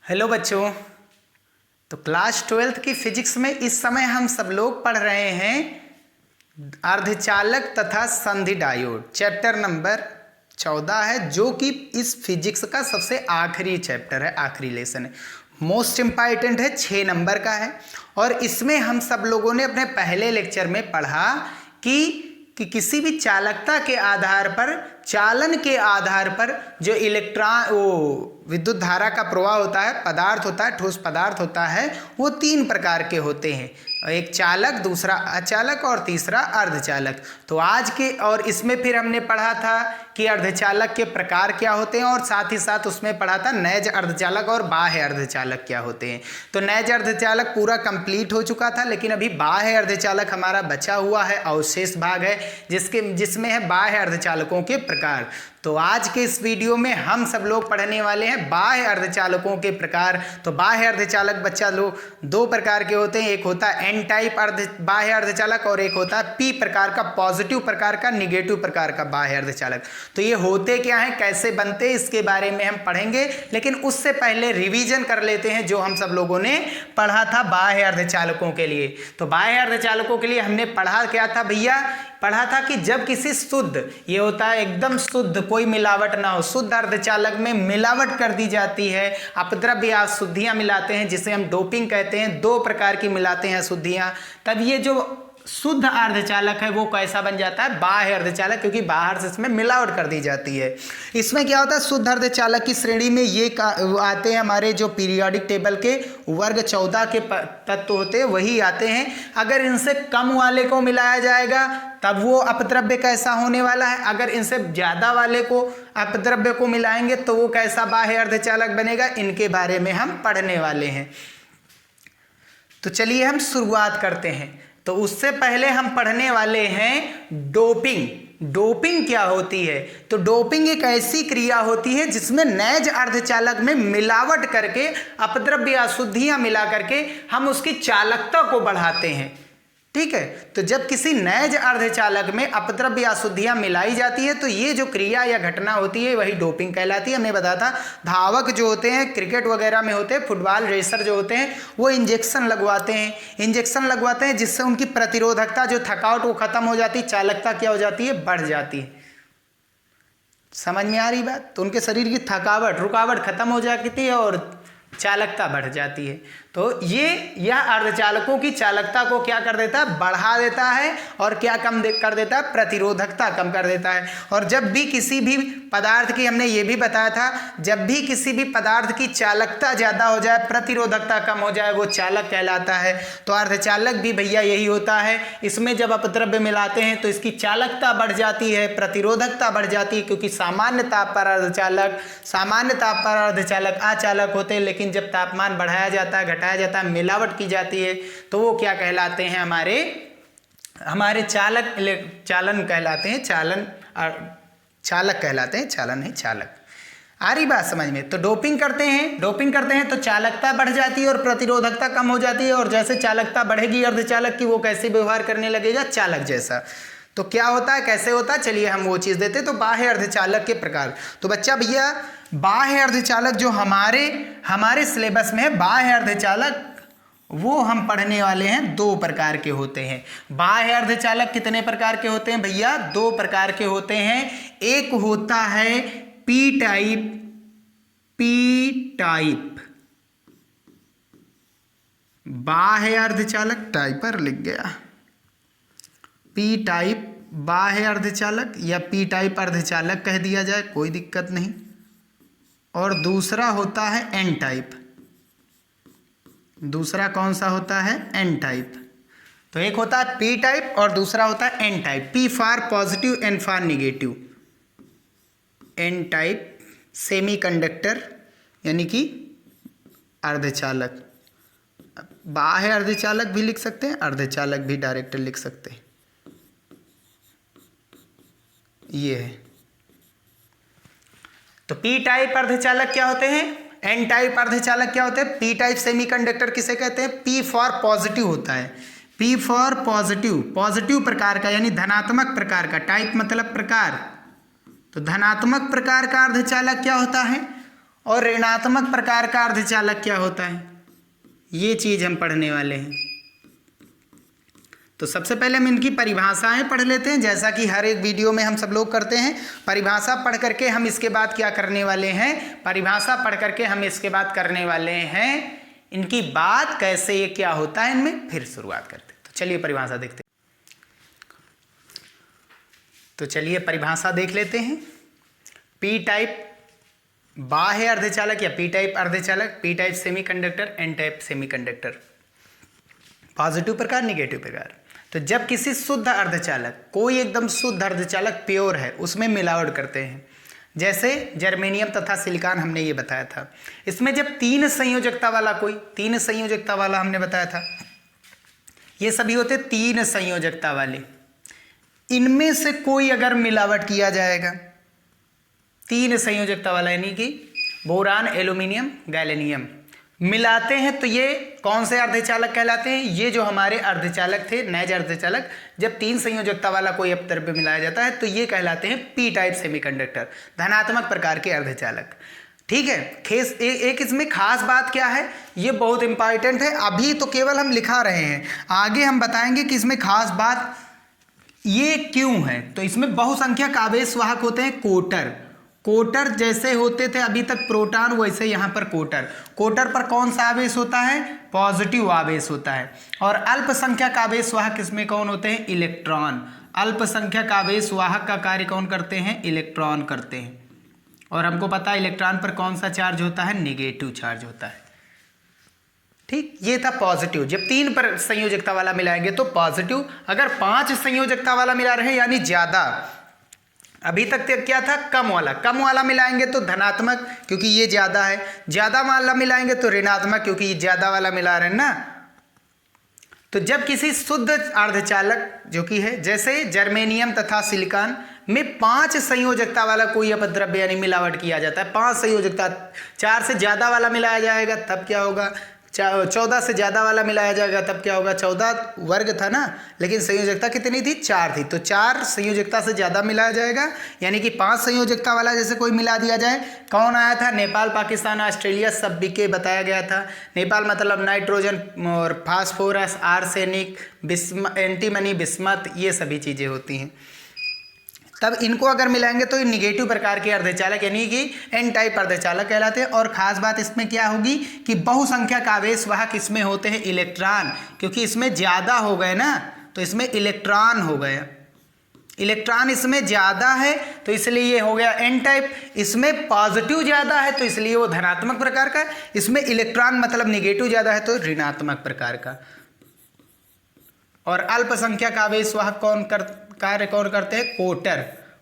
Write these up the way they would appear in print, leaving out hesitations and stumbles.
Hello बच्चों। तो class 12th की फिजिक्स में इस समय हम सब लोग पढ़ रहे हैं अर्धचालक तथा संधि डायोड। चैप्टर नंबर 14 है, जो कि इस फिजिक्स का सबसे आखिरी चैप्टर है, आखिरी लेसन है, मोस्ट इम्पॉर्टेंट है, 6 नंबर का है। और इसमें हम सब लोगों ने अपने पहले लेक्चर में पढ़ा कि किसी भी चालकता के आधार पर, चालन के आधार पर जो इलेक्ट्रॉन, वो विद्युत धारा का प्रवाह होता है, पदार्थ होता है, ठोस पदार्थ होता है, वो 3 प्रकार के होते हैं। एक चालक, दूसरा अचालक और तीसरा अर्धचालक। तो आज के और इसमें फिर हमने पढ़ा था कि अर्धचालक के प्रकार क्या होते हैं, और साथ ही साथ उसमें पढ़ा था नैज अर्धचालक और बाह्य अर्धचालक क्या होते हैं। तो नैज अर्धचालक पूरा कंप्लीट हो चुका था, लेकिन अभी बाह्य अर्धचालक हमारा बचा हुआ है, अवशेष भाग है जिसमें है बाह्य अर्धचालकों के प्रकार। तो आज के इस वीडियो में हम सब लोग पढ़ने वाले हैं बाह्य अर्धचालकों के प्रकार। तो बाह्य अर्धचालक बच्चा लोग 2 प्रकार के होते हैं, एक होता है एन टाइप बाह्य अर्धचालक और एक होता है पी प्रकार का, पॉजिटिव प्रकार का, निगेटिव प्रकार का बाह्य अर्धचालक। तो ये होते क्या हैं, कैसे बनते हैं, इसके बारे में हम पढ़ेंगे, लेकिन उससे पहले रिवीजन कर लेते हैं जो हम सब लोगों ने पढ़ा था बाह्य अर्धचालकों के लिए। तो बाह्य अर्धचालकों के लिए हमने पढ़ा क्या था भैया, पढ़ा था कि जब किसी शुद्ध, ये होता है एकदम शुद्ध, कोई मिलावट ना हो, शुद्ध अर्धचालक में मिलावट कर दी जाती है, अपद्रव्य या अशुद्धियां मिलाते हैं, जिसे हम डोपिंग कहते हैं, 2 प्रकार की मिलाते हैं अशुद्धियां, तब ये जो शुद्ध अर्धचालक है वो कैसा बन जाता है, बाह्य अर्धचालक, क्योंकि बाहर से इसमें मिलावट कर दी जाती है। इसमें क्या होता है, शुद्ध अर्धचालक की श्रेणी में ये आते हैं हमारे जो पीरियोडिक टेबल के वर्ग 14 के तत्व होते हैं, वही आते हैं। अगर इनसे कम वाले को मिलाया जाएगा तब वो अपद्रव्य कैसा होने वाला है, अगर इनसे ज़्यादा वाले को अपद्रव्य को मिलाएंगे तो वो कैसा बाह्य अर्धचालक बनेगा, इनके बारे में हम पढ़ने वाले हैं। तो चलिए हम शुरुआत करते हैं। तो उससे पहले हम पढ़ने वाले हैं डोपिंग। डोपिंग क्या होती है? तो डोपिंग एक ऐसी क्रिया होती है जिसमें नैज अर्धचालक में मिलावट करके, अपद्रव्य अशुद्धियां मिला करके हम उसकी चालकता को बढ़ाते हैं। ठीक है, तो जब किसी नैज अर्धचालक में अपद्रव्य अशुद्धियां मिलाई जाती है तो ये जो क्रिया या घटना होती है वही डोपिंग कहलाती है। हमने बताया था धावक जो होते हैं, क्रिकेट वगैरह में होते हैं, फुटबॉल रेसर जो होते हैं, वो इंजेक्शन लगवाते हैं जिससे उनकी प्रतिरोधकता, जो थकावट, वो खत्म हो जाती है, चालकता क्या हो जाती है, बढ़ जाती है। समझ में आ रही बात? तो उनके शरीर की थकावट, रुकावट खत्म हो जाती है और चालकता बढ़ जाती है। तो यह अर्धचालकों की चालकता को क्या कर देता है, बढ़ा देता है, और क्या कम कर देता है, प्रतिरोधकता कम कर देता है। और जब भी किसी भी पदार्थ की, हमने ये भी बताया था, जब भी किसी भी पदार्थ की चालकता ज़्यादा हो जाए, प्रतिरोधकता कम हो जाए, वो चालक कहलाता है। तो अर्धचालक भी भैया यही होता है, इसमें जब अपद्रव्य मिलाते हैं तो इसकी चालकता बढ़ जाती है, प्रतिरोधकता बढ़ जाती है, क्योंकि सामान्य ताप पर अर्धचालक अचालक होते हैं, लेकिन जब तापमान बढ़ाया जाता है, घटाया जाता है, मिलावट की जाती है, तो वो क्या कहलाते हैं, हमारे चालन कहलाते हैं, चालक कहलाते हैं, चालन है चालक। आ रही बात समझ में? तो डोपिंग करते हैं तो चालकता बढ़ जाती है और प्रतिरोधकता कम हो जाती है, और जैसे चालकता बढ़ेगी अर्धचालक की, वो कैसे व्यवहार करने लगेगा, चालक जैसा। तो क्या होता है, कैसे होता है, चलिए हम वो चीज़ देते हैं। तो बाह्य अर्धचालक के प्रकार। तो बच्चा भैया, बाह्य अर्धचालक जो हमारे सिलेबस में है, बाह्य अर्धचालक वो हम पढ़ने वाले हैं 2 प्रकार के होते हैं। बाह्य अर्धचालक कितने प्रकार के होते हैं भैया? 2 प्रकार के होते हैं। एक होता है पी टाइप बाह्य अर्धचालक, टाइपर लिख गया, पी टाइप बाह्य अर्धचालक या पी टाइप अर्धचालक कह दिया जाए, कोई दिक्कत नहीं। और दूसरा होता है एन टाइप। दूसरा कौन सा होता है? N type. तो एक होता है पी टाइप और दूसरा होता है N type. P for positive, N for negative. N type semiconductor यानी कि अर्धचालक। बाह्य अर्धचालक भी लिख सकते हैं, अर्धचालक भी डायरेक्ट लिख सकते हैं। ये है। तो पी टाइप अर्धचालक क्या होते हैं, एन टाइप अर्धचालक क्या होते हैं? पी टाइप सेमीकंडक्टर किसे कहते हैं? पी फॉर पॉजिटिव होता है, पी फॉर पॉजिटिव प्रकार का, यानी धनात्मक प्रकार का। टाइप मतलब प्रकार, तो धनात्मक प्रकार का अर्धचालक क्या होता है, और ऋणात्मक प्रकार का अर्धचालक क्या होता है, ये चीज हम पढ़ने वाले हैं। तो सबसे पहले हम इनकी परिभाषाएं पढ़ लेते हैं, जैसा कि हर एक वीडियो में हम सब लोग करते हैं। परिभाषा पढ़ करके हम इसके बाद क्या करने वाले हैं, परिभाषा पढ़ करके हम इसके बाद करने वाले हैं इनकी बात, कैसे ये क्या होता है इनमें, फिर शुरुआत करते हैं। तो चलिए परिभाषा देखते हैं। तो चलिए परिभाषा देख लेते हैं। पी टाइप बाह्य अर्धचालक या पी टाइप अर्धचालक, P type semiconductor, N type semiconductor. Positive प्रकार, निगेटिव प्रकार। तो जब किसी शुद्ध अर्धचालक, कोई एकदम शुद्ध अर्धचालक प्योर है, उसमें मिलावट करते हैं, जैसे जर्मेनियम तथा सिलिकॉन, हमने ये बताया था। इसमें जब तीन संयोजकता वाला, कोई तीन संयोजकता वाला हमने बताया था, ये सभी होते तीन संयोजकता वाले, इनमें से कोई अगर मिलावट किया जाएगा, तीन संयोजकता वाला यानी कि बोरान, एल्यूमिनियम, गैलेनियम मिलाते हैं, तो ये कौन से अर्धचालक कहलाते हैं, ये जो हमारे अर्धचालक थे, नैज अर्धचालक, जब तीन संयोजकता वाला कोई अपद्रव्य मिलाया जाता है तो ये कहलाते हैं पी टाइप सेमीकंडक्टर, धनात्मक प्रकार के अर्धचालक। ठीक है। एक इसमें खास बात क्या है, ये बहुत इंपॉर्टेंट है, अभी तो केवल हम लिखा रहे हैं, आगे हम बताएंगे कि इसमें खास बात ये क्यों है। तो इसमें बहुसंख्यक आवेश वाहक होते हैं, कोटर। कोटर जैसे होते थे अभी तक प्रोटॉन, वैसे यहाँ पर कोटर। कोटर पर कौन सा आवेश होता है, पॉजिटिव आवेश होता है। और अल्पसंख्यक आवेश वाहक इसमें कौन होते हैं, इलेक्ट्रॉन। अल्पसंख्यक आवेश वाहक का कार्य कौन करते हैं, इलेक्ट्रॉन करते हैं। और हमको पता है इलेक्ट्रॉन पर कौन सा चार्ज होता है, नेगेटिव चार्ज होता है। ठीक, ये था पॉजिटिव। जब तीन पर संयोजकता वाला मिलाएंगे तो पॉजिटिव, अगर पांच संयोजकता वाला मिला रहे यानी ज्यादा, अभी तक क्या था, कम वाला मिलाएंगे तो धनात्मक, क्योंकि ये ज्यादा है, ज्यादा वाला मिलाएंगे तो ऋणात्मक, क्योंकि ये ज्यादा वाला मिला रहे हैं ना। तो जब किसी शुद्ध अर्धचालक जो कि है, जैसे जर्मेनियम तथा सिलिकॉन में पांच संयोजकता वाला कोई अपद्रव्य यानी मिलावट किया जाता है, पांच संयोजकता, चार से ज्यादा वाला मिलाया जाएगा तब क्या होगा, 14 से ज़्यादा वाला मिलाया जाएगा तब क्या होगा, 14 वर्ग था ना, लेकिन संयोजकता कितनी थी, 4 थी, तो 4 संयोजकता से ज़्यादा मिलाया जाएगा, यानी कि 5 संयोजकता वाला जैसे कोई मिला दिया जाए। कौन आया था, नेपाल, पाकिस्तान, ऑस्ट्रेलिया, सब बीके बताया गया था। नेपाल मतलब नाइट्रोजन और फास्फोरस, आर्सेनिक, एंटीमनी, बिस्मथ, ये सभी चीज़ें होती हैं। तब इनको अगर मिलाएंगे तो ये निगेटिव प्रकार के अर्धचालक यानी कि एन टाइप अर्धचालक कहलाते हैं। और खास बात इसमें क्या होगी कि बहुसंख्यक आवेश वाहक इसमें होते हैं इलेक्ट्रॉन, क्योंकि इसमें ज़्यादा हो गए ना, तो इसमें इलेक्ट्रॉन हो गया, इलेक्ट्रॉन इसमें ज़्यादा है तो इसलिए ये हो गया एन टाइप। इसमें पॉजिटिव ज़्यादा है तो इसलिए वो धनात्मक प्रकार का, इसमें इलेक्ट्रॉन मतलब निगेटिव ज़्यादा है तो ऋणात्मक प्रकार का। और अल्पसंख्यक आवेश वाहक कार्य कौन करते हैं, कोटर।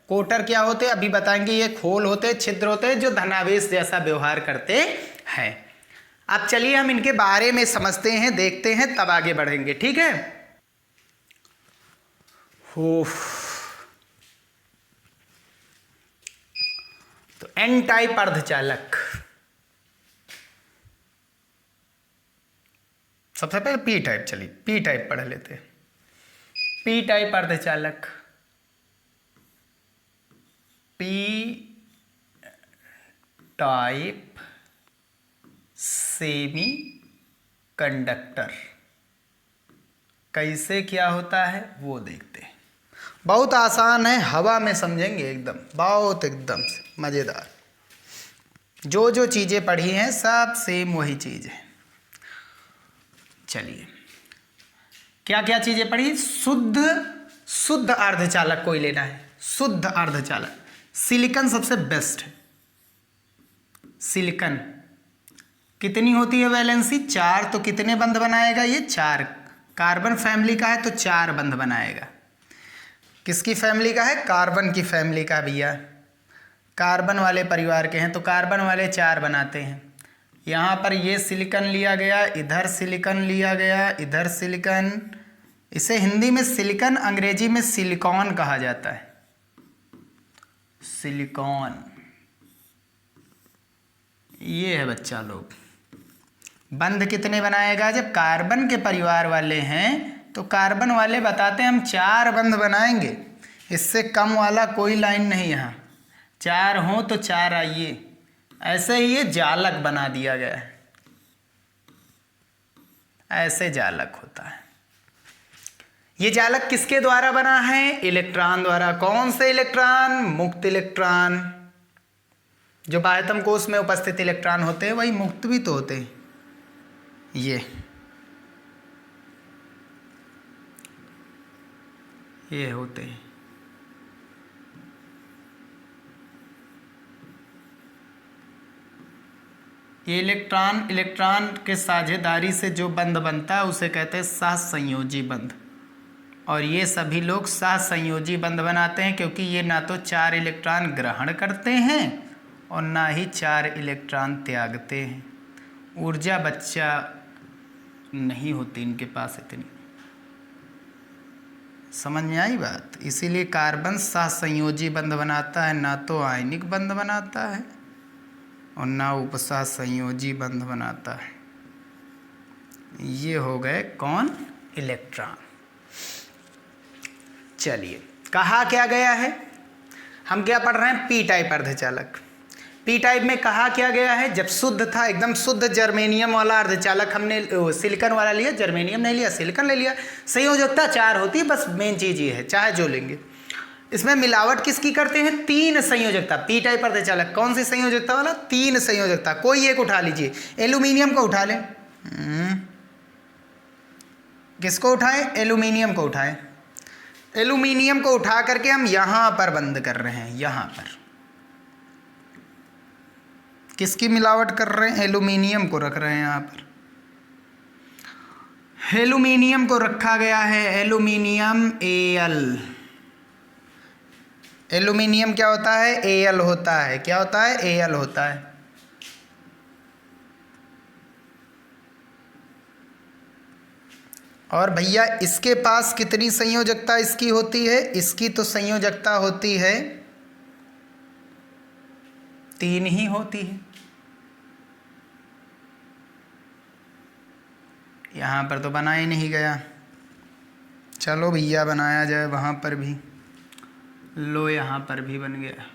कोटर क्या होते हैं अभी बताएंगे, ये खोल होते हैं, छिद्र होते हैं जो धनावेश जैसा व्यवहार करते हैं। अब चलिए हम इनके बारे में समझते हैं, देखते हैं, तब आगे बढ़ेंगे। ठीक है। तो एन टाइप अर्धचालक, सबसे पहले पी टाइप, चलिए पी टाइप पढ़ लेते हैं। पी टाइप अर्धचालक, पी टाइप सेमी कंडक्टर कैसे क्या होता है वो देखते हैं। बहुत आसान है, हवा में समझेंगे एकदम, बहुत एकदम से मज़ेदार। जो जो चीज़ें पढ़ी हैं सब सेम वही चीज़ है। चलिए क्या क्या चीज़ें पढ़ी, शुद्ध अर्धचालक कोई लेना है, शुद्ध अर्धचालक। सिलिकॉन सबसे बेस्ट है। सिलिकॉन कितनी होती है वैलेंसी, 4, तो कितने बंध बनाएगा ये, 4। कार्बन फैमिली का है तो 4 बंध बनाएगा। किसकी फैमिली का है, कार्बन की फैमिली का भैया, कार्बन वाले परिवार के हैं तो कार्बन वाले 4 बनाते हैं। यहाँ पर ये सिलिकॉन लिया गया, इधर सिलिकॉन लिया गया, इधर सिलिकॉन, इसे हिंदी में सिलिकॉन, अंग्रेजी में सिलिकॉन कहा जाता है, सिलिकॉन। ये है बच्चा लोग, बंध कितने बनाएगा, जब कार्बन के परिवार वाले हैं तो कार्बन वाले बताते हैं हम 4 बंध बनाएंगे, इससे कम वाला कोई लाइन नहीं। यहाँ 4 हो तो 4 आइए, ऐसे ही ये जालक बना दिया गया है, ऐसे जालक होता है। ये जालक किसके द्वारा बना है? इलेक्ट्रॉन द्वारा। कौन से इलेक्ट्रॉन? मुक्त इलेक्ट्रॉन। जो बाह्यतम कोश में उपस्थित इलेक्ट्रॉन होते हैं वही मुक्त भी तो होते हैं। ये होते हैं। ये इलेक्ट्रॉन के साझेदारी से जो बंध बनता है उसे कहते हैं सहसंयोजी बंध। और ये सभी लोग सहसंयोजी बंध बनाते हैं क्योंकि ये ना तो 4 इलेक्ट्रॉन ग्रहण करते हैं और ना ही 4 इलेक्ट्रॉन त्यागते हैं। ऊर्जा बच्चा नहीं होती इनके पास इतनी। समझ में आई बात? इसीलिए कार्बन सहसंयोजी बंध बनाता है, ना तो आयनिक बंध बनाता है और ना उपसह संयोजी बंध बनाता है। ये हो गए कौन? इलेक्ट्रॉन। चलिए, कहा क्या गया है? हम क्या पढ़ रहे हैं? पी टाइप अर्धचालक। पी टाइप में कहा क्या गया है? जब शुद्ध था, एकदम शुद्ध जर्मेनियम वाला अर्धचालक हमने सिलिकॉन वाला लिया, जर्मेनियम नहीं लिया, सिलिकॉन ले लिया। संयोजकता 4 होती है, बस मेन चीज ये है, चाहे जो लेंगे। इसमें मिलावट किसकी करते हैं? 3 संयोजकता। पी टाइप अर्धचालक कौन सी संयोजकता वाला? 3 संयोजकता। कोई एक उठा लीजिए। एल्यूमिनियम को उठा लें। किसको उठाएं? एल्यूमिनियम को उठाएं। एल्यूमिनियम को उठा करके हम यहां पर बंद कर रहे हैं। यहां पर किसकी मिलावट कर रहे हैं? एल्यूमिनियम को रख रहे हैं यहां पर। एल्यूमिनियम को रखा गया है, एल्यूमिनियम Al। एल्यूमिनियम क्या होता है? Al होता है। क्या होता है? Al होता है। और भैया इसके पास कितनी संयोजकता इसकी होती है? इसकी तो संयोजकता होती है 3 ही होती है। यहाँ पर तो बना ही नहीं गया। चलो भैया बनाया जाए वहाँ पर भी। लो यहाँ पर भी बन गया।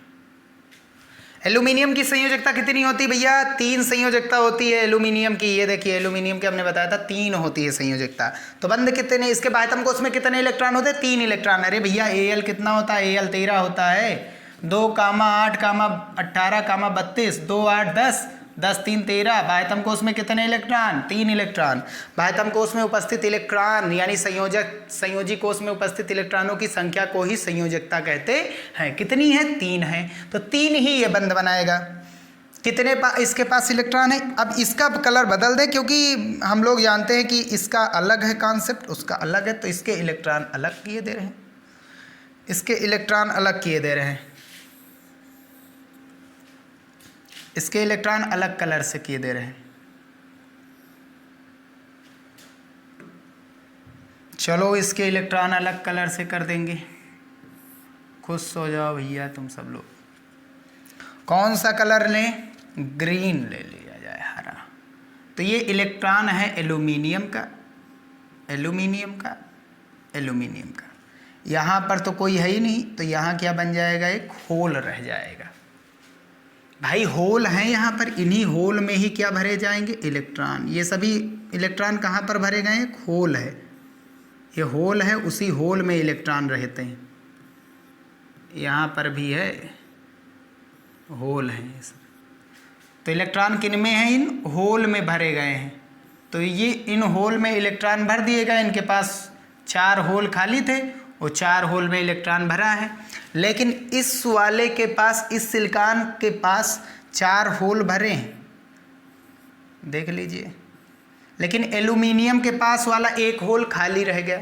एल्यूमिनियम की संयोजकता कितनी होती है भैया? 3 संयोजकता होती है एल्यूमिनियम की। ये देखिए, एल्यूमिनियम के हमने बताया था 3 होती है संयोजकता। तो बंध कितने? इसके बाह्यतम कोश में कितने इलेक्ट्रॉन होते हैं? 3 इलेक्ट्रॉन। अरे भैया Al कितना होता है? Al 13 होता है। 2, 8, 18, 32, 2, 8, 10, 10, 3, 13। बाह्यतम कोश में कितने इलेक्ट्रॉन? 3 इलेक्ट्रॉन। बाह्यतम कोश में उपस्थित इलेक्ट्रॉन यानी संयोजी कोश में उपस्थित इलेक्ट्रॉनों की संख्या को ही संयोजकता कहते हैं। कितनी है? 3 है। तो 3 ही ये बंध बनाएगा। कितने इसके पास इलेक्ट्रॉन है? अब इसका कलर बदल दें क्योंकि हम लोग जानते हैं कि इसका अलग है कॉन्सेप्ट, उसका अलग है। तो इसके इलेक्ट्रॉन अलग किए दे रहे हैं, इसके इलेक्ट्रॉन अलग किए दे रहे हैं, इसके इलेक्ट्रॉन अलग कलर से किए दे रहे हैं। चलो इसके इलेक्ट्रॉन अलग कलर से कर देंगे। खुश हो जाओ भैया तुम सब लोग। कौन सा कलर लें? ग्रीन ले लिया जाए, हरा। तो ये इलेक्ट्रॉन है एल्यूमिनियम का, एल्यूमिनियम का, एल्यूमिनियम का। यहाँ पर तो कोई है ही नहीं, तो यहाँ क्या बन जाएगा? एक होल रह जाएगा। भाई होल हैं यहाँ पर, इन्हीं होल में ही क्या भरे जाएंगे? इलेक्ट्रॉन। ये सभी इलेक्ट्रॉन कहाँ पर भरे गए? एक होल है, ये होल है, उसी होल में इलेक्ट्रॉन रहते हैं। यहाँ पर भी है, होल है ये सब। तो इलेक्ट्रॉन किन में है? इन होल में भरे गए हैं। तो ये इन होल में इलेक्ट्रॉन भर दिए गए। इनके पास 4 होल खाली थे, वो 4 होल में इलेक्ट्रॉन भरा है। लेकिन इस वाले के पास, इस सिलिकॉन के पास 4 होल भरे हैं, देख लीजिए। लेकिन एल्यूमिनियम के पास वाला 1 होल खाली रह गया।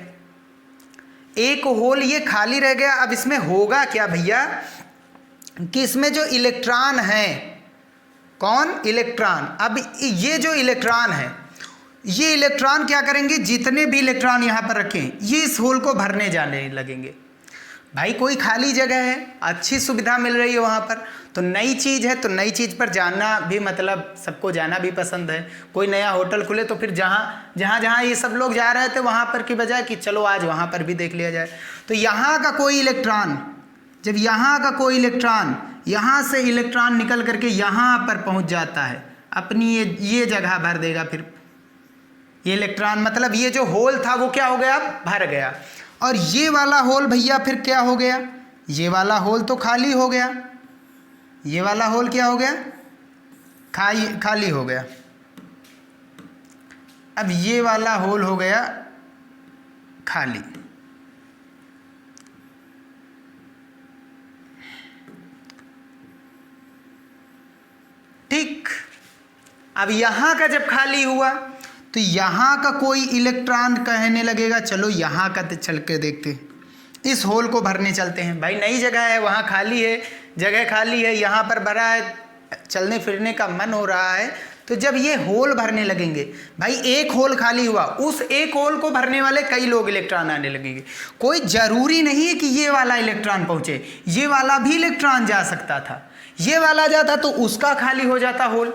1 होल ये खाली रह गया। अब इसमें होगा क्या भैया कि इसमें जो इलेक्ट्रॉन है, कौन? इलेक्ट्रॉन। अब ये जो इलेक्ट्रॉन है, ये इलेक्ट्रॉन क्या करेंगे? जितने भी इलेक्ट्रॉन यहाँ पर रखें, ये इस होल को भरने जाने लगेंगे। भाई कोई खाली जगह है, अच्छी सुविधा मिल रही है वहाँ पर, तो नई चीज़ है, तो नई चीज़ पर जाना भी, मतलब सबको जाना भी पसंद है। कोई नया होटल खुले तो फिर जहाँ ये सब लोग जा रहे थे वहाँ पर की बजाय कि चलो आज वहाँ पर भी देख लिया जाए। तो यहाँ का कोई इलेक्ट्रॉन, जब यहाँ का कोई इलेक्ट्रॉन यहाँ से इलेक्ट्रॉन निकल करके यहाँ पर पहुँच जाता है, अपनी ये जगह भर देगा। फिर ये इलेक्ट्रॉन मतलब ये जो होल था वो क्या हो गया, भर गया। और ये वाला होल भैया फिर क्या हो गया, ये वाला होल तो खाली हो गया, ये वाला होल क्या हो गया, खाली हो गया। अब ये वाला होल हो गया खाली। ठीक, अब यहां का जब खाली हुआ तो यहां का कोई इलेक्ट्रॉन कहने लगेगा चलो यहां का चल के देखते हैं, इस होल को भरने चलते हैं। भाई नई जगह है, वहां खाली है, जगह खाली है, यहां पर भरा है, चलने फिरने का मन हो रहा है। तो जब ये होल भरने लगेंगे, भाई एक होल खाली हुआ, उस एक होल को भरने वाले कई लोग इलेक्ट्रॉन आने लगेंगे। कोई जरूरी नहीं है कि ये वाला इलेक्ट्रॉन पहुंचे, ये वाला भी इलेक्ट्रॉन जा सकता था। ये वाला जाता तो उसका खाली हो जाता होल,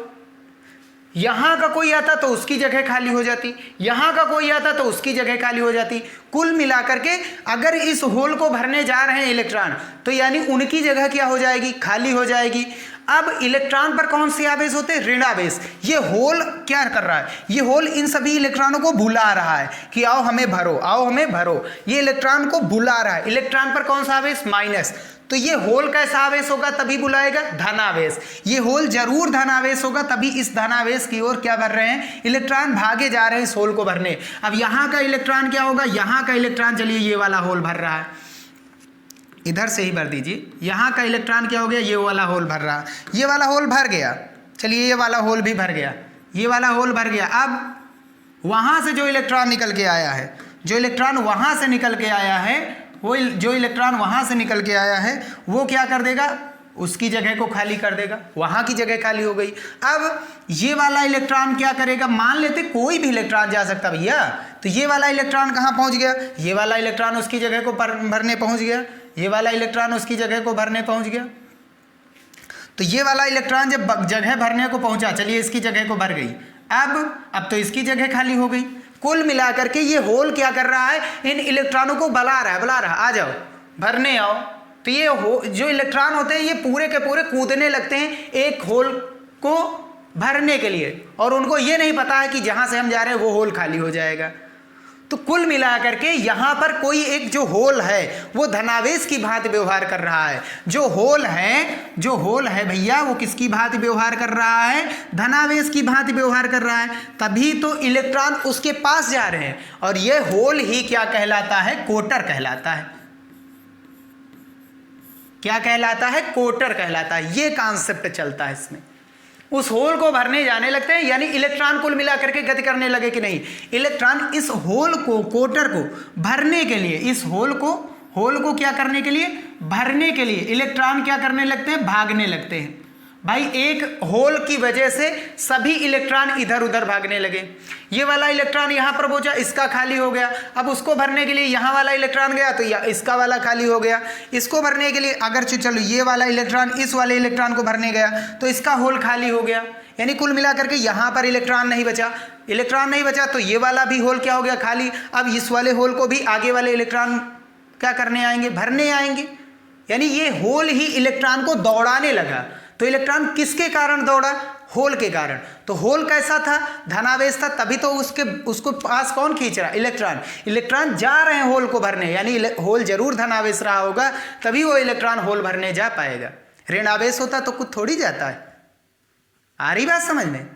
यहां का कोई आता तो उसकी जगह खाली हो जाती, यहां का कोई आता तो उसकी जगह खाली हो जाती। कुल मिलाकर के अगर इस होल को भरने जा रहे हैं इलेक्ट्रॉन, तो यानी उनकी जगह क्या हो जाएगी, खाली हो जाएगी। अब इलेक्ट्रॉन पर कौन से आवेश होते हैं, ऋण आवेश। ये होल क्या कर रहा है, ये होल इन सभी इलेक्ट्रॉनों को बुला रहा है कि आओ हमें भरो, आओ हमें भरो। ये इलेक्ट्रॉन को बुला रहा है। इलेक्ट्रॉन पर कौन सा आवेश, माइनस। तो ये होल कैसा आवेश होगा, तभी बुलाएगा, धनावेश। ये होल जरूर धनावेश होगा, तभी इस धनावेश की ओर क्या भर रहे हैं, इलेक्ट्रॉन भागे जा रहे हैं इस होल को भरने। अब यहाँ का इलेक्ट्रॉन क्या होगा, यहाँ का इलेक्ट्रॉन, चलिए ये वाला होल भर रहा है, इधर से ही भर दीजिए। यहाँ का इलेक्ट्रॉन क्या हो गया, ये वाला होल भर रहा, ये वाला होल भर गया। चलिए ये वाला होल भी भर गया, ये वाला होल भर गया। अब वहाँ से जो इलेक्ट्रॉन निकल के आया है, जो इलेक्ट्रॉन वहाँ से निकल के आया है, वो जो इलेक्ट्रॉन वहाँ से निकल के आया है वो क्या कर देगा, उसकी जगह को खाली कर देगा, वहाँ की जगह खाली हो गई। अब ये वाला इलेक्ट्रॉन क्या करेगा, मान लेते कोई भी इलेक्ट्रॉन जा सकता भैया, तो ये वाला इलेक्ट्रॉन कहाँ पहुँच गया, ये वाला इलेक्ट्रॉन उसकी जगह को भरने पहुँच गया, ये वाला इलेक्ट्रॉन उसकी जगह को भरने पहुँच गया। तो ये वाला इलेक्ट्रॉन जब जगह भरने को पहुँचा, चलिए इसकी जगह को भर गई, अब तो इसकी जगह खाली हो गई। कुल मिलाकर के ये होल क्या कर रहा है, इन इलेक्ट्रॉनों को बुला रहा है, आ जाओ भरने आओ। तो ये जो इलेक्ट्रॉन होते हैं ये पूरे के पूरे कूदने लगते हैं एक होल को भरने के लिए, और उनको ये नहीं पता है कि जहां से हम जा रहे हैं वो होल खाली हो जाएगा। तो कुल मिलाकर के यहाँ पर कोई एक जो होल है वो धनावेश की भांति व्यवहार कर रहा है। जो होल है भैया वो किसकी भांति व्यवहार कर रहा है, धनावेश की भांति व्यवहार कर रहा है, तभी तो इलेक्ट्रॉन उसके पास जा रहे हैं। और ये होल ही क्या कहलाता है, कोटर कहलाता है। क्या कहलाता है, कोटर कहलाता है। ये कॉन्सेप्ट चलता है इसमें। उस होल को भरने जाने लगते हैं, यानी इलेक्ट्रॉन कुल मिलाकर के गति करने लगे कि नहीं। इलेक्ट्रॉन इस होल को, कोटर को भरने के लिए, इस होल को क्या करने के लिए, भरने के लिए इलेक्ट्रॉन क्या करने लगते हैं, भागने लगते हैं। भाई एक होल की वजह से सभी इलेक्ट्रॉन इधर उधर भागने लगे। ये वाला इलेक्ट्रॉन यहाँ पर पहुंचा, इसका खाली हो गया। अब उसको भरने के लिए यहाँ वाला इलेक्ट्रॉन गया तो इसका वाला खाली हो गया। इसको भरने के लिए अगर चलो ये वाला इलेक्ट्रॉन इस वाले इलेक्ट्रॉन को भरने गया तो इसका होल खाली हो गया। यानी कुल मिलाकर के यहाँ पर इलेक्ट्रॉन नहीं बचा, तो ये वाला भी होल क्या हो गया, खाली। अब इस वाले होल को भी आगे वाले इलेक्ट्रॉन क्या करने आएंगे, भरने आएंगे। यानी ये होल ही इलेक्ट्रॉन को दौड़ाने लगा। तो इलेक्ट्रॉन किसके कारण दौड़ा, होल के कारण। तो होल कैसा था, धनावेश था, तभी तो उसको पास कौन खींच रहा, इलेक्ट्रॉन जा रहे हैं होल को भरने। यानी होल जरूर धनावेश रहा होगा, तभी वो इलेक्ट्रॉन होल भरने जा पाएगा। ऋणावेश होता तो कुछ थोड़ी जाता है। आ रही बात समझ में।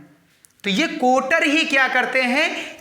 तो ये कोटर ही क्या करते हैं,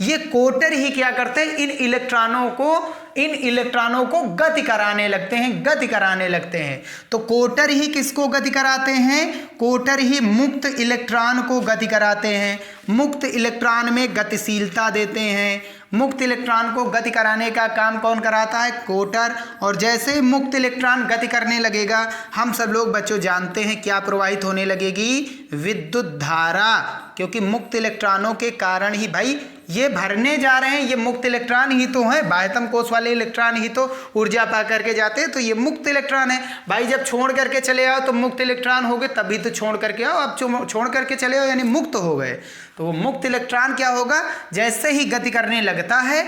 इन इलेक्ट्रॉनों को गति कराने लगते हैं। तो कोटर ही किसको गति कराते हैं, कोटर ही मुक्त इलेक्ट्रॉन को गति कराते हैं। मुक्त इलेक्ट्रॉन में गतिशीलता देते हैं। मुक्त इलेक्ट्रॉन को गति कराने का काम कौन कराता है, कोटर। और जैसे मुक्त इलेक्ट्रॉन गति करने लगेगा, हम सब लोग बच्चों जानते हैं क्या प्रवाहित होने लगेगी, विद्युत धारा। क्योंकि मुक्त इलेक्ट्रॉनों के कारण ही, भाई ये भरने जा रहे हैं, ये मुक्त इलेक्ट्रॉन ही तो है, बाह्यतम कोश वाले इलेक्ट्रॉन ही तो ऊर्जा पा करके जाते हैं। तो ये मुक्त इलेक्ट्रॉन है। भाई जब छोड़ करके चले आओ तो मुक्त इलेक्ट्रॉन हो गए, तभी तो छोड़ करके आओ। अब छोड़ करके चले आओ यानी मुक्त हो गए। तो वो मुक्त इलेक्ट्रॉन क्या होगा, जैसे ही गति करने लगता है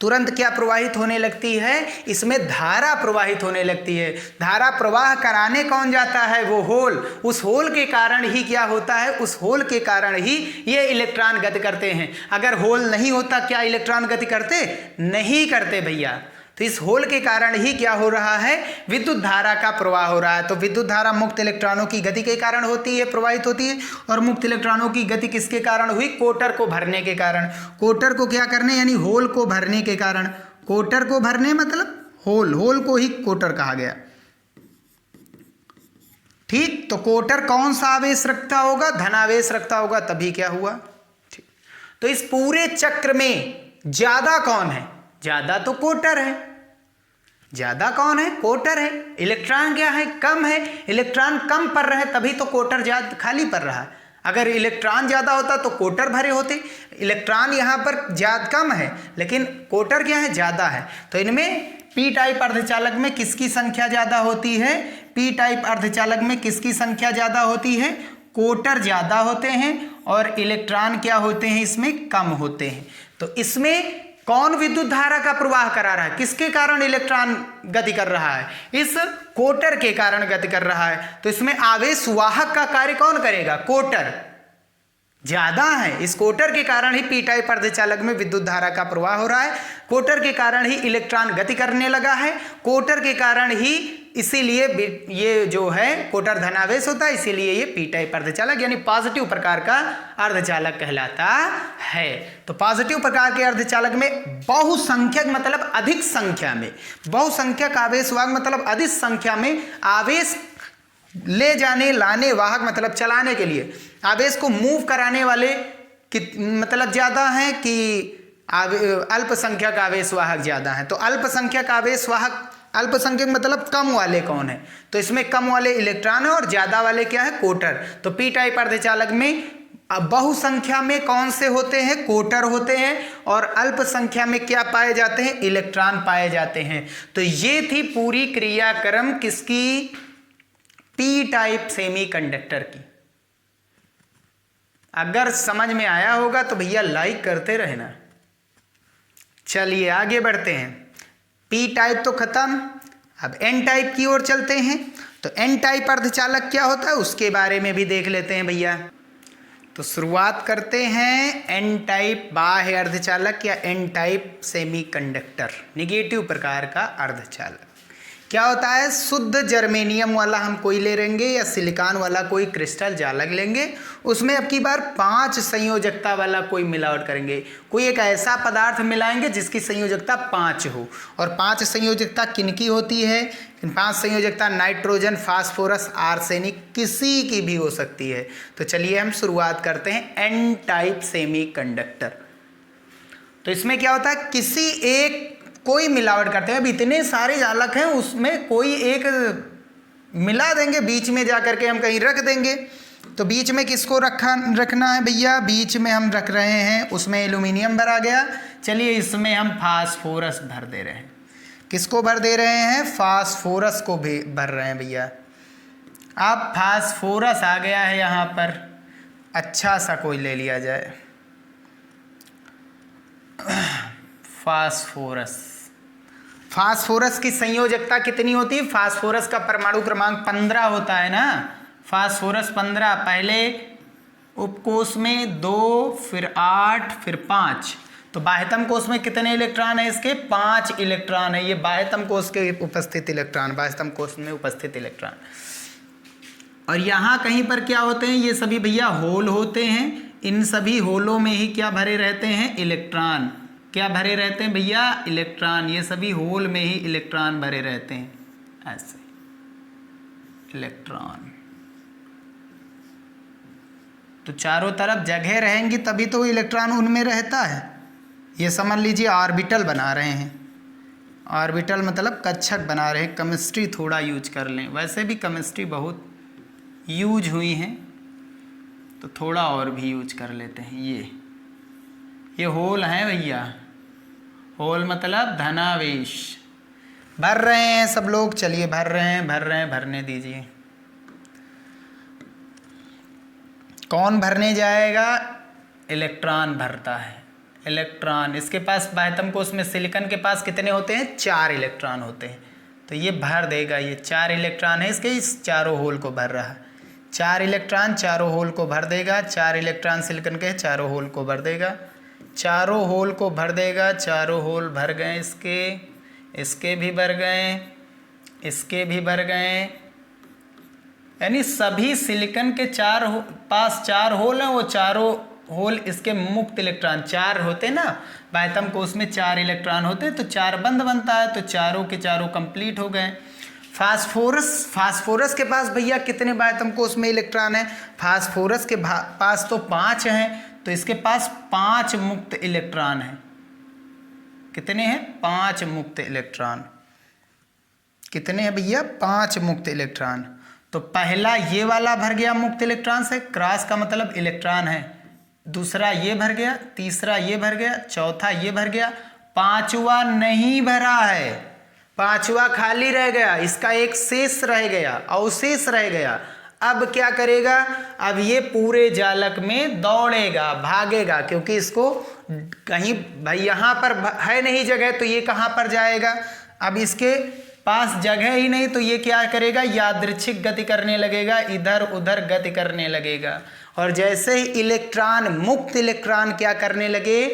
तुरंत क्या प्रवाहित होने लगती है, इसमें धारा प्रवाहित होने लगती है। धारा प्रवाह कराने कौन जाता है, वो होल। उस होल के कारण ही क्या होता है, उस होल के कारण ही ये इलेक्ट्रॉन गति करते हैं। अगर होल नहीं होता क्या इलेक्ट्रॉन गति करते, नहीं करते भैया। तो इस होल के कारण ही क्या हो रहा है, विद्युत धारा का प्रवाह हो रहा है। तो विद्युत धारा मुक्त इलेक्ट्रॉनों की गति के कारण होती है, प्रवाहित होती है। और मुक्त इलेक्ट्रॉनों की गति किसके कारण हुई, कोटर को भरने के कारण। कोटर को क्या करने, यानी होल को भरने के कारण। कोटर को भरने मतलब होल, होल को ही कोटर कहा गया। ठीक, तो कोटर कौन सा आवेश रखता होगा, धनावेश रखता होगा, तभी क्या हुआ। ठीक, तो इस पूरे चक्र में ज्यादा कौन है, ज्यादा तो कोटर है। ज्यादा कौन है, कोटर है। इलेक्ट्रॉन क्या है, कम है। इलेक्ट्रॉन कम पड़ रहे हैं तभी तो कोटर ज्यादा खाली पड़ रहा है। अगर इलेक्ट्रॉन ज्यादा होता तो कोटर भरे होते। इलेक्ट्रॉन यहाँ पर ज्यादा कम है लेकिन कोटर क्या है, ज्यादा है। तो इनमें पी टाइप अर्धचालक में किसकी संख्या ज्यादा होती है, पी टाइप अर्धचालक में किसकी संख्या ज्यादा होती है, कोटर ज्यादा होते हैं और इलेक्ट्रॉन क्या होते हैं, इसमें कम होते हैं। तो इसमें कौन विद्युत धारा का प्रवाह करा रहा है, किसके कारण इलेक्ट्रॉन गति कर रहा है, इस कोटर के कारण गति कर रहा है। तो इसमें आवेश वाहक का कार्य कौन करेगा, कोटर ज्यादा है। इस कोटर के कारण ही पी टाइप अर्धचालक में विद्युत धारा का प्रवाह हो रहा है। कोटर के कारण ही इलेक्ट्रॉन गति करने लगा है। कोटर के कारण ही, इसीलिए ये जो है कोटर धनावेश होता है, इसीलिए ये पी टाइप अर्धचालक यानी पॉजिटिव प्रकार का अर्धचालक कहलाता है। तो पॉजिटिव प्रकार के अर्धचालक में बहुसंख्यक मतलब अधिक संख्या में, बहुसंख्यक आवेश वाहक मतलब अधिक संख्या में आवेश ले जाने लाने, वाहक मतलब चलाने के लिए आवेश को मूव कराने वाले मतलब ज्यादा हैं कि अल्पसंख्यक आवेश वाहक ज्यादा हैं। तो अल्पसंख्यक आवेश वाहक, अल्पसंख्यक मतलब कम वाले कौन है, तो इसमें कम वाले इलेक्ट्रॉन है और ज्यादा वाले क्या है, कोटर। तो पी टाइप अर्धचालक में बहुसंख्या में कौन से होते हैं, कोटर होते हैं और अल्पसंख्या में क्या पाए जाते हैं, इलेक्ट्रॉन पाए जाते हैं। तो ये थी पूरी क्रियाक्रम किसकी, पी टाइप सेमीकंडक्टर की। अगर समझ में आया होगा तो भैया लाइक करते रहना। चलिए आगे बढ़ते हैं। पी टाइप तो खत्म, अब एन टाइप की ओर चलते हैं। तो एन टाइप अर्धचालक क्या होता है उसके बारे में भी देख लेते हैं भैया। तो शुरुआत करते हैं एन टाइप बाह्य अर्धचालक या एन टाइप सेमीकंडक्टर, निगेटिव प्रकार का अर्धचालक। क्या होता है, शुद्ध जर्मेनियम वाला हम कोई ले लेंगे या सिलिकॉन वाला कोई क्रिस्टल जालक लेंगे, उसमें अब की बार 5 संयोजकता वाला कोई मिलावट करेंगे। कोई एक ऐसा पदार्थ मिलाएंगे जिसकी संयोजकता 5 हो। और 5 संयोजकता किनकी होती है, 5 संयोजकता नाइट्रोजन, फास्फोरस, आर्सेनिक, किसी की भी हो सकती है। तो चलिए हम शुरुआत करते हैं एन टाइप सेमीकंडक्टर। तो इसमें क्या होता है, किसी एक कोई मिलावट करते हैं। अब इतने सारे जालक हैं उसमें कोई एक मिला देंगे, बीच में जाकर के हम कहीं रख देंगे। तो बीच में किसको रखना है भैया, बीच में हम रख रहे हैं, उसमें एल्यूमिनियम भरा गया। चलिए इसमें हम फास्फोरस भर दे रहे हैं। किसको भर दे रहे हैं, फास्फोरस को भी भर रहे हैं भैया। अब फास्फोरस आ गया है यहाँ पर, अच्छा सा कोई ले लिया जाए फास्फोरस। फास्फोरस की संयोजकता कितनी होती है, फास्फोरस का परमाणु क्रमांक 15 होता है ना, फास्फोरस 15। पहले उपकोष में 2, फिर 8, फिर 5। तो बाह्यतम कोष में कितने इलेक्ट्रॉन है इसके, 5 इलेक्ट्रॉन है। ये बाह्यतम कोष के उपस्थित इलेक्ट्रॉन, बाह्यतम कोष में उपस्थित इलेक्ट्रॉन। और यहाँ कहीं पर क्या होते हैं, ये सभी भैया होल होते हैं। इन सभी होलों में ही क्या भरे रहते हैं, इलेक्ट्रॉन। क्या भरे रहते हैं भैया, इलेक्ट्रॉन। ये सभी होल में ही इलेक्ट्रॉन भरे रहते हैं, ऐसे इलेक्ट्रॉन। तो चारों तरफ जगह रहेंगी तभी तो इलेक्ट्रॉन उनमें रहता है। ये समझ लीजिए ऑर्बिटल बना रहे हैं। ऑर्बिटल मतलब कक्षक बना रहे हैं। केमिस्ट्री थोड़ा यूज कर लें, वैसे भी केमिस्ट्री बहुत यूज हुई हैं तो थोड़ा और भी यूज कर लेते हैं। ये होल हैं भैया, होल मतलब धनावेश। भर रहे हैं सब लोग, चलिए भर रहे हैं, भरने दीजिए। कौन भरने जाएगा, इलेक्ट्रॉन भरता है। इलेक्ट्रॉन। इसके पास बाह्यतम कोष में सिलिकॉन के पास कितने होते हैं? 4 इलेक्ट्रॉन होते हैं। तो ये भर देगा, ये 4 इलेक्ट्रॉन है इसके, इस चारों होल को भर रहा है। 4 इलेक्ट्रॉन चारों होल को भर देगा। 4 इलेक्ट्रॉन सिलिकॉन के चारों होल को भर देगा, चारों होल को भर देगा। चारों होल भर गए इसके भी भर गए, इसके भी भर गए, यानी सभी सिलिकॉन के पास 4 होल हैं। वो चारों होल इसके मुक्त इलेक्ट्रॉन 4 होते हैं ना, बाह्यतम कोष में 4 इलेक्ट्रॉन होते हैं, तो 4 बंद बनता है, तो चारों के चारों कंप्लीट हो गए। फास्फोरस के पास भैया कितने बाह्यतम कोष में इलेक्ट्रॉन है? फास्फोरस के पास तो 5 हैं, तो इसके पास 5 मुक्त इलेक्ट्रॉन हैं। कितने हैं? 5 मुक्त इलेक्ट्रॉन। कितने हैं भैया? 5 मुक्त इलेक्ट्रॉन। तो पहला ये वाला भर गया मुक्त इलेक्ट्रॉन से, क्रॉस का मतलब इलेक्ट्रॉन है। दूसरा ये भर गया, तीसरा ये भर गया, चौथा ये भर गया, 5वां नहीं भरा है, 5वां खाली रह गया, इसका एक शेष रह गया, अवशेष रह गया। अब क्या करेगा? अब ये पूरे जालक में दौड़ेगा, भागेगा, क्योंकि इसको कहीं भाई यहाँ पर है नहीं जगह, तो ये कहाँ पर जाएगा? अब इसके पास जगह ही नहीं, तो ये क्या करेगा? यादृच्छिक गति करने लगेगा, इधर उधर गति करने लगेगा। और जैसे ही इलेक्ट्रॉन, मुक्त इलेक्ट्रॉन क्या करने लगे?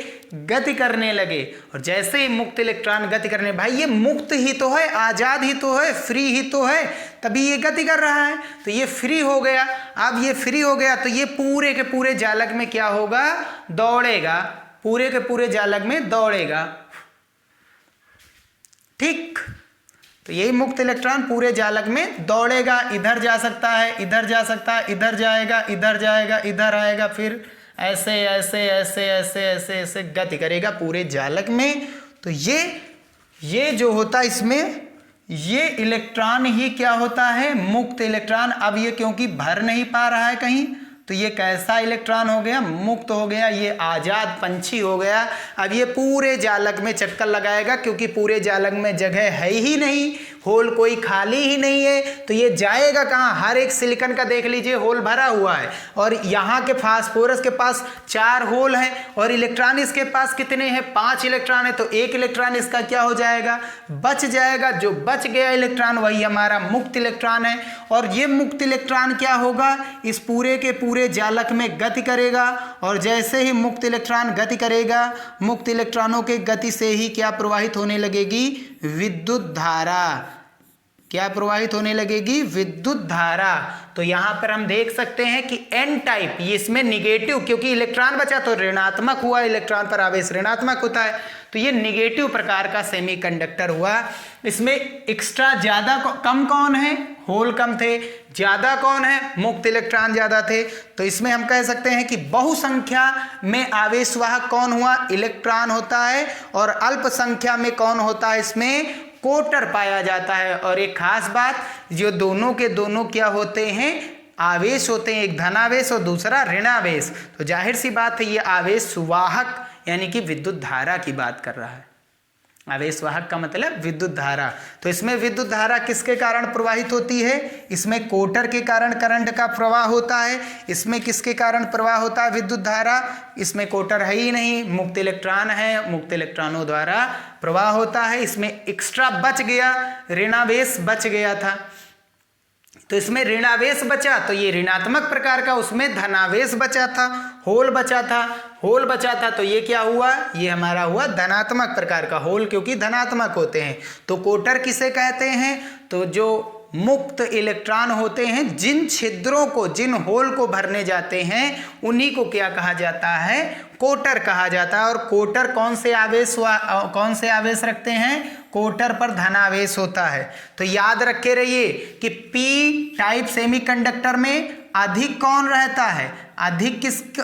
गति करने लगे। और जैसे ही मुक्त इलेक्ट्रॉन गति करने, भाई ये मुक्त ही तो है, आजाद ही तो है, फ्री ही तो है, तभी ये गति कर रहा है। तो ये फ्री हो गया। अब ये फ्री हो गया तो ये पूरे के पूरे जालक में क्या होगा? दौड़ेगा, पूरे के पूरे जालक में दौड़ेगा। ठीक, तो यही मुक्त इलेक्ट्रॉन पूरे जालक में दौड़ेगा, इधर जा सकता है, इधर जा सकता है, इधर जाएगा, इधर जाएगा, इधर आएगा, फिर ऐसे ऐसे ऐसे ऐसे ऐसे ऐसे गति करेगा पूरे जालक में। तो ये जो होता है इसमें, ये इलेक्ट्रॉन ही क्या होता है? मुक्त इलेक्ट्रॉन। अब ये क्योंकि भर नहीं पा रहा है कहीं, तो ये कैसा इलेक्ट्रॉन हो गया? मुक्त हो गया, ये आजाद पंछी हो गया। अब ये पूरे जालक में चक्कर लगाएगा, क्योंकि पूरे जालक में जगह है ही नहीं, होल कोई खाली ही नहीं है, तो ये जाएगा कहाँ? हर एक सिलिकॉन का देख लीजिए होल भरा हुआ है, और यहाँ के फास्फोरस के पास 4 होल हैं, और इलेक्ट्रॉन इसके पास कितने हैं? 5 इलेक्ट्रॉन है, तो 1 इलेक्ट्रॉन इसका क्या हो जाएगा? बच जाएगा। जो बच गया इलेक्ट्रॉन वही हमारा मुक्त इलेक्ट्रॉन है। और ये मुक्त इलेक्ट्रॉन क्या होगा? इस पूरे के पूरे जालक में गति करेगा, और जैसे ही मुक्त इलेक्ट्रॉन गति करेगा, मुक्त इलेक्ट्रॉनों के गति से ही क्या प्रवाहित होने लगेगी? विद्युत धारा। क्या प्रवाहित होने लगेगी? विद्युत धारा। तो यहां पर हम देख सकते हैं कि एन टाइप, ये इसमें निगेटिव, क्योंकि इलेक्ट्रॉन बचा तो ऋणात्मक हुआ, इलेक्ट्रॉन पर आवेश ऋणात्मक होता है, तो ये निगेटिव प्रकार का सेमीकंडक्टर हुआ। इसमें एक्स्ट्रा ज्यादा कम कौन है? होल कम थे। ज्यादा कौन है? मुक्त इलेक्ट्रॉन ज्यादा थे। तो इसमें हम कह सकते हैं कि बहुसंख्या में आवेशवाहक कौन हुआ? इलेक्ट्रॉन होता है। और अल्प संख्या में कौन होता है? इसमें कोटर पाया जाता है। और एक खास बात, जो दोनों के दोनों क्या होते हैं? आवेश होते हैं, एक धनावेश और दूसरा ऋणावेश। तो जाहिर सी बात है ये आवेश वाहक यानी कि विद्युत धारा की बात कर रहा है। आवेश वाहक का मतलब विद्युत धारा। तो इसमें विद्युत धारा किसके कारण प्रवाहित होती है? इसमें कोटर के कारण करंट का प्रवाह होता है। इसमें किसके कारण प्रवाह होता है विद्युत धारा? इसमें कोटर है ही नहीं, मुक्त इलेक्ट्रॉन है, मुक्त इलेक्ट्रॉनों द्वारा प्रवाह होता है। इसमें एक्स्ट्रा बच गया, ऋणावेश बच गया था, तो इसमें ऋणावेश बचा, तो ये ऋणात्मक प्रकार का, उसमें धनावेश बचा था, होल बचा था, होल बचा था, तो ये क्या हुआ? ये हमारा हुआ धनात्मक प्रकार का होल, क्योंकि धनात्मक होते हैं। तो कोटर किसे कहते हैं? तो जो मुक्त इलेक्ट्रॉन होते हैं, जिन छिद्रों को, जिन होल को भरने जाते हैं, उन्हीं को क्या कहा जाता है? कोटर कहा जाता है। और कोटर कौन से आवेश रखते हैं? कोटर पर धनावेश होता है। तो याद रखे रहिए कि पी टाइप सेमीकंडक्टर में अधिक कौन रहता है? अधिक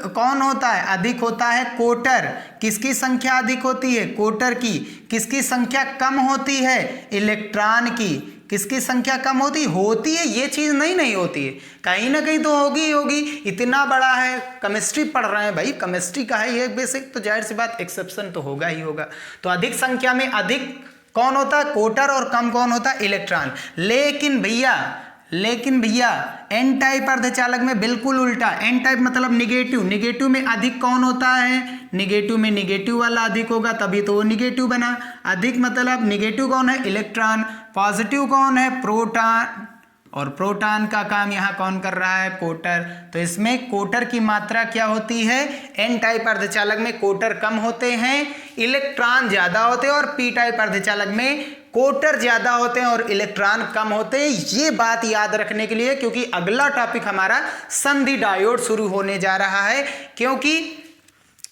कौन होता है? अधिक होता है कोटर। किसकी संख्या अधिक होती है? कोटर की। किसकी संख्या कम होती है? इलेक्ट्रॉन की। किसकी संख्या कम होती है? ये चीज नहीं होती है, कहीं ना कहीं तो होगी ही होगी। इतना बड़ा है, केमिस्ट्री पढ़ रहे हैं भाई, केमिस्ट्री का है ये बेसिक, तो जाहिर सी बात एक्सेप्शन तो होगा ही होगा। तो अधिक संख्या में अधिक कौन होता है? कोटर। और कम कौन होता है? इलेक्ट्रॉन। लेकिन भैया, लेकिन भैया एन टाइप अर्धचालक में बिल्कुल उल्टा। एन टाइप मतलब निगेटिव, निगेटिव में अधिक कौन होता है, निगेटिव में निगेटिव वाला अधिक होगा, तभी तो वो निगेटिव बना। अधिक मतलब निगेटिव कौन है, इलेक्ट्रॉन, पॉजिटिव कौन है, प्रोटॉन, और प्रोटॉन का काम यहाँ कौन कर रहा है, कोटर। तो इसमें कोटर की मात्रा क्या होती है, एन टाइप अर्धचालक में कोटर कम होते हैं, इलेक्ट्रॉन ज्यादा होते हैं, और पी टाइप अर्धचालक में कोटर ज्यादा होते हैं और इलेक्ट्रॉन कम होते हैं। ये बात याद रखने के लिए, क्योंकि अगला टॉपिक हमारा संधि डायोड शुरू होने जा रहा है, क्योंकि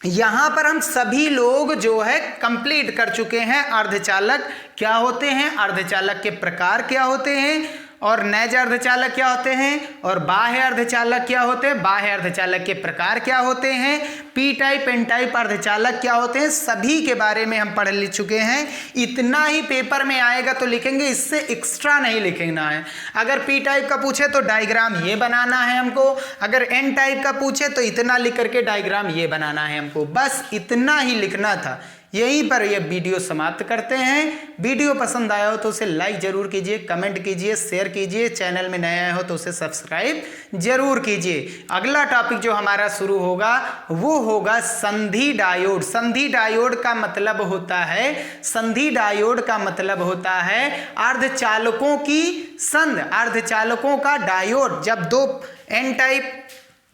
यहां पर हम सभी लोग जो है कंप्लीट कर चुके हैं अर्धचालक क्या होते हैं, अर्धचालक के प्रकार क्या होते हैं, और नैज अर्धचालक क्या होते हैं, और बाह्य अर्धचालक क्या होते हैं, बाह्य अर्धचालक के प्रकार क्या होते हैं, पी टाइप एन टाइप अर्धचालक क्या होते हैं, सभी के बारे में हम पढ़ चुके हैं। इतना ही पेपर में आएगा तो लिखेंगे, इससे एक्स्ट्रा नहीं लिखना है। अगर पी टाइप का पूछे तो डायग्राम ये बनाना है हमको, अगर एन टाइप का पूछे तो इतना लिख करके डायग्राम ये बनाना है हमको, बस इतना ही लिखना था। यहीं पर यह वीडियो समाप्त करते हैं। वीडियो पसंद आया हो तो उसे लाइक जरूर कीजिए, कमेंट कीजिए, शेयर कीजिए, चैनल में नया आए हो तो उसे सब्सक्राइब जरूर कीजिए। अगला टॉपिक जो हमारा शुरू होगा वो होगा संधि डायोड। संधि डायोड का मतलब होता है, संधि डायोड का मतलब होता है अर्धचालकों की संध, अर्धचालकों का डायोड। जब दो एन टाइप,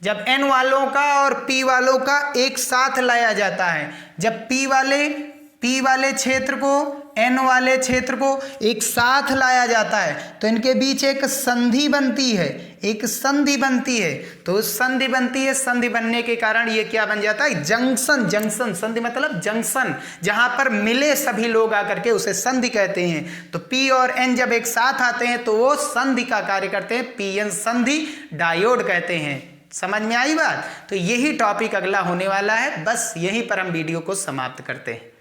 जब एन वालों का और पी वालों का एक साथ लाया जाता है, जब पी वाले क्षेत्र को एन वाले क्षेत्र को एक साथ लाया जाता है तो इनके बीच एक संधि बनती है, एक संधि बनती है। तो संधि बनती है, संधि बनने के कारण ये क्या बन जाता है, जंक्शन। जंक्शन, संधि मतलब जंक्शन, जहां पर मिले सभी लोग आकर के उसे संधि कहते हैं। तो पी और एन जब एक साथ आते हैं तो वो संधि का कार्य करते हैं, पी एन संधि डायोड कहते हैं। समझ में आई बात। तो यही टॉपिक अगला होने वाला है, बस यहीं पर हम वीडियो को समाप्त करते हैं।